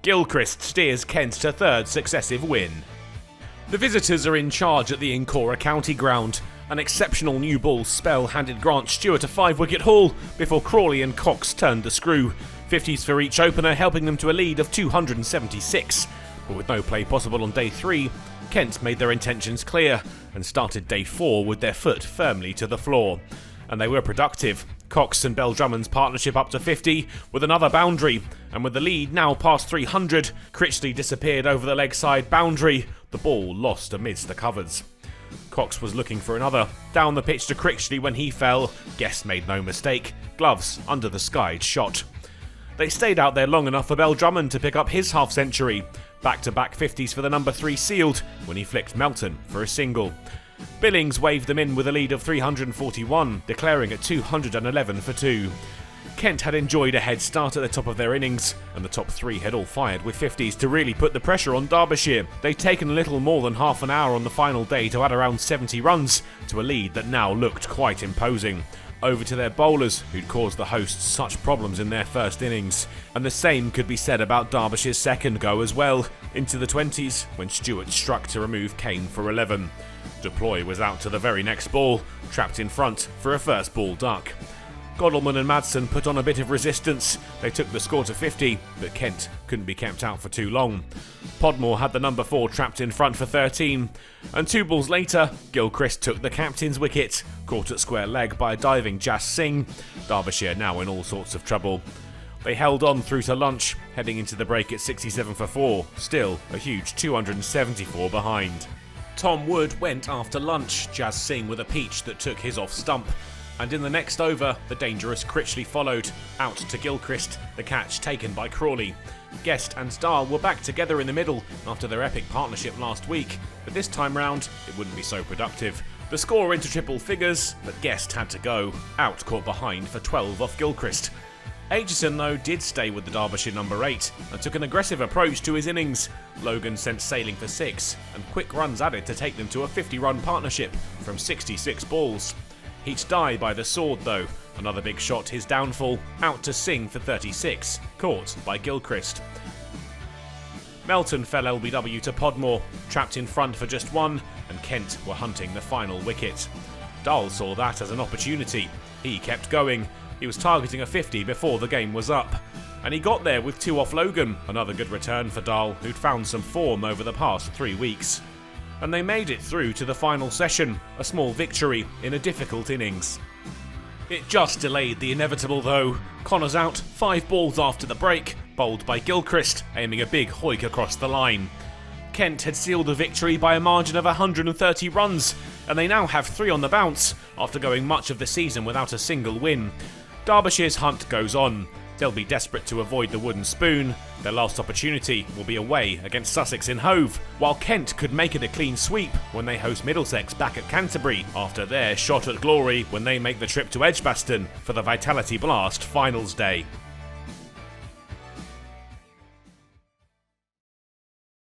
Gilchrist steers Kent to third successive win. The visitors are in charge at the Incora County Ground. An exceptional new ball spell handed Grant Stewart a 5-wicket haul before Crawley and Cox turned the screw. 50s for each opener, helping them to a lead of 276. But with no play possible on day 3, Kent made their intentions clear and started day 4 with their foot firmly to the floor. And they were productive. Cox and Bell Drummond's partnership up to 50 with another boundary, and with the lead now past 300, Critchley disappeared over the leg side boundary. The ball lost amidst the covers. Cox was looking for another, down the pitch to Critchley when he fell. Guest made no mistake, gloves under the skied shot. They stayed out there long enough for Bell Drummond to pick up his half-century. Back-to-back 50s for the number 3 sealed when he flicked Melton for a single. Billings waved them in with a lead of 341, declaring at 211 for 2. Kent had enjoyed a head start at the top of their innings, and the top 3 had all fired with 50s to really put the pressure on Derbyshire. They'd taken a little more than half an hour on the final day to add around 70 runs to a lead that now looked quite imposing. Over to their bowlers, who'd caused the hosts such problems in their first innings. And the same could be said about Derbyshire's second go as well, into the 20s, when Stewart struck to remove Kane for 11. Deploy was out to the very next ball, trapped in front for a first ball duck. Godalman and Madsen put on a bit of resistance. They took the score to 50, but Kent couldn't be kept out for too long. Podmore had the number 4 trapped in front for 13, and 2 balls later, Gilchrist took the captain's wicket, caught at square leg by a diving Jas Singh. Derbyshire now in all sorts of trouble. They held on through to lunch, heading into the break at 67 for 4, still a huge 274 behind. Tom Wood went after lunch, Jas Singh with a peach that took his off stump. And in the next over, the dangerous Critchley followed, out to Gilchrist, the catch taken by Crawley. Guest and Dahl were back together in the middle after their epic partnership last week, but this time round, it wouldn't be so productive. The score into triple figures, but Guest had to go, out caught behind for 12 off Gilchrist. Aitchison, though, did stay with the Derbyshire number 8 and took an aggressive approach to his innings. Logan sent sailing for 6, and quick runs added to take them to a 50-run partnership from 66 balls. Heat die by the sword though, another big shot his downfall, out to Singh for 36, caught by Gilchrist. Melton fell LBW to Podmore, trapped in front for just 1, and Kent were hunting the final wicket. Dahl saw that as an opportunity. He kept going. He was targeting a 50 before the game was up. And he got there with 2 off Logan, another good return for Dahl, who'd found some form over the past 3 weeks. And they made it through to the final session, a small victory in a difficult innings. It just delayed the inevitable though. Connors out, 5 balls after the break, bowled by Gilchrist, aiming a big hoik across the line. Kent had sealed the victory by a margin of 130 runs, and they now have 3 on the bounce, after going much of the season without a single win. Derbyshire's hunt goes on. They'll be desperate to avoid the wooden spoon. Their last opportunity will be away against Sussex in Hove, while Kent could make it a clean sweep when they host Middlesex back at Canterbury after their shot at glory when they make the trip to Edgbaston for the Vitality Blast finals day.